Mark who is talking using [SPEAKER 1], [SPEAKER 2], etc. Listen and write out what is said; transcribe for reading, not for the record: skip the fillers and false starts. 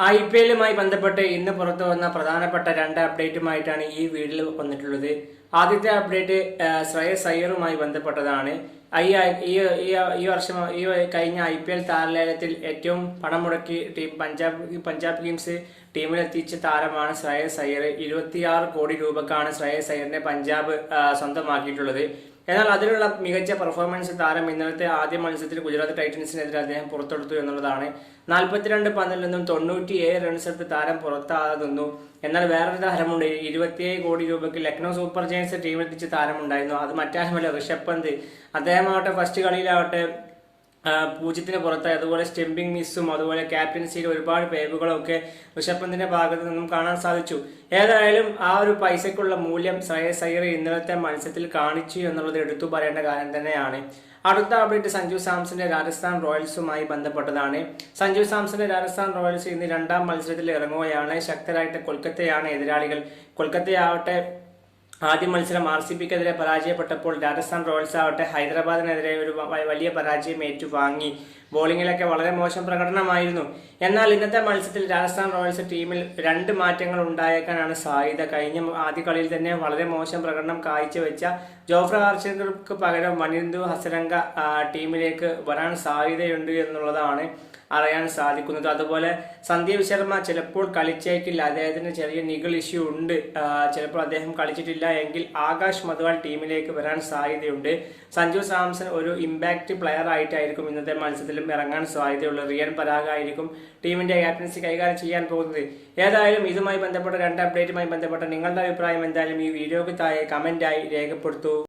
[SPEAKER 1] IPL-മായി ബന്ധപ്പെട്ട് ഇന്ന് പുറത്തു വന്ന പ്രധാനപ്പെട്ട രണ്ട് അപ്ഡേറ്റുമായിട്ടാണ് ഈ വീഡിയോയിൽ വന്നിട്ടുള്ളത്. ആദ്യത്തെ അപ്ഡേറ്റ് ശ്രേയസ് അയ്യറുമായി ബന്ധപ്പെട്ടതാണ്. ഈ വർഷം കഴിഞ്ഞ IPL താരലേലത്തിൽ ഏറ്റവും പണം മുടക്കി പഞ്ചാബ് കിങ്സ് ടീമിലെത്തിച്ച താരമാണ് ശ്രേയസ് അയ്യർ. 26 കോടി രൂപക്കാണ് ശ്രേയസ് അയ്യറിനെ പഞ്ചാബ് സ്വന്തമാക്കിയിട്ടുള്ളത്. എന്നാൽ അതിലുള്ള മികച്ച പെർഫോമൻസ് താരം ഇന്നലത്തെ ആദ്യ മത്സരത്തിൽ ഗുജറാത്ത് ടൈറ്റൻസിനെതിരെ അദ്ദേഹം പുറത്തെടുത്തു എന്നുള്ളതാണ്. 42 പന്തിൽ നിന്നും 97 റൺസ് എടുത്ത് താരം പുറത്താതെ നിന്നു. എന്നാൽ വേറൊരു താരമുണ്ട്. 27 കോടി രൂപയ്ക്ക് ലക്നൗ സൂപ്പർ ജയൻസ് ടീമിലെത്തിച്ച താരമുണ്ടായിരുന്നു. അത് മറ്റാരുമല്ല, ഋഷഭ് പന്ത്. അദ്ദേഹമാവട്ടെ ഫസ്റ്റ് കളിയിലാവട്ടെ 0-ന് പുറത്തായി. അതുപോലെ സ്റ്റെമ്പിംഗ് മിസ്സും അതുപോലെ ക്യാപ്റ്റൻസിയിൽ ഒരുപാട് പേവുകളൊക്കെ ഋഷഭ് പന്തിന്റെ ഭാഗത്ത് നിന്നും കാണാൻ സാധിച്ചു. ഏതായാലും ആ ഒരു പൈസക്കുള്ള മൂല്യം ശ്രേയസ് അയ്യർ ഇന്നലത്തെ മത്സരത്തിൽ കാണിച്ചു എന്നുള്ളത് എടുത്തു പറയേണ്ട കാര്യം തന്നെയാണ്. അടുത്ത അപ്ഡേറ്റ് സഞ്ജു സാംസന്റെ രാജസ്ഥാൻ റോയൽസുമായി ബന്ധപ്പെട്ടതാണ്. സഞ്ജു സാംസന്റെ രാജസ്ഥാൻ റോയൽസ് ഇന്ന് രണ്ടാം മത്സരത്തിൽ ഇറങ്ങുകയാണ്. ശക്തരായിട്ട് കൊൽക്കത്തയാണ് എതിരാളികൾ. കൊൽക്കത്തയാവട്ടെ ആദ്യ മത്സരം RCBക്കെതിരെ പരാജയപ്പെട്ടപ്പോൾ രാജസ്ഥാൻ റോയൽസ് ആവട്ടെ ഹൈദരാബാദിനെതിരെ ഒരു വലിയ പരാജയം ഏറ്റുവാങ്ങി. ബോളിങ്ങിലൊക്കെ വളരെ മോശം പ്രകടനമായിരുന്നു. എന്നാൽ ഇന്നത്തെ മത്സരത്തിൽ രാജസ്ഥാൻ റോയൽസ് ടീമിൽ 2 മാറ്റങ്ങൾ ഉണ്ടായേക്കാനാണ് സാധ്യത. കഴിഞ്ഞ ആദ്യ കളിയിൽ തന്നെ വളരെ മോശം പ്രകടനം കാഴ്ചവെച്ച ജോഫ്ര ആർച്ചർക്ക് പകരം വനിന്ദു ഹസരംഗ ടീമിലേക്ക് വരാൻ സാധ്യതയുണ്ട് എന്നുള്ളതാണ് അറിയാൻ സാധിക്കുന്നത്. അതുപോലെ സന്ദീപ് ശർമ്മ ചിലപ്പോൾ കളിച്ചേക്കില്ല. അദ്ദേഹത്തിന് ചെറിയ നിഗൾ ഇഷ്യൂ ഉണ്ട്. ചിലപ്പോൾ അദ്ദേഹം കളിച്ചിട്ടില്ല എങ്കിൽ ആകാശ് മദ്വാൾ ടീമിലേക്ക് വരാൻ സാധ്യതയുണ്ട്. സഞ്ജു സാംസൺ ഒരു ഇമ്പാക്ട് പ്ലെയർ ആയിട്ടായിരിക്കും ഇന്നത്തെ മത്സരത്തിലും ഇറങ്ങാൻ സാധ്യതയുള്ളത്. റിയൻ പരാഗ് ആയിരിക്കും ടീമിന്റെ ക്യാപ്റ്റൻസി കൈകാര്യം ചെയ്യാൻ പോകുന്നത്. ഏതായാലും ഇതുമായി ബന്ധപ്പെട്ട രണ്ട് അപ്ഡേറ്റുമായി ബന്ധപ്പെട്ട നിങ്ങളുടെ അഭിപ്രായം എന്തായാലും ഈ വീഡിയോക്ക് താഴെ കമന്റായി രേഖപ്പെടുത്തൂ.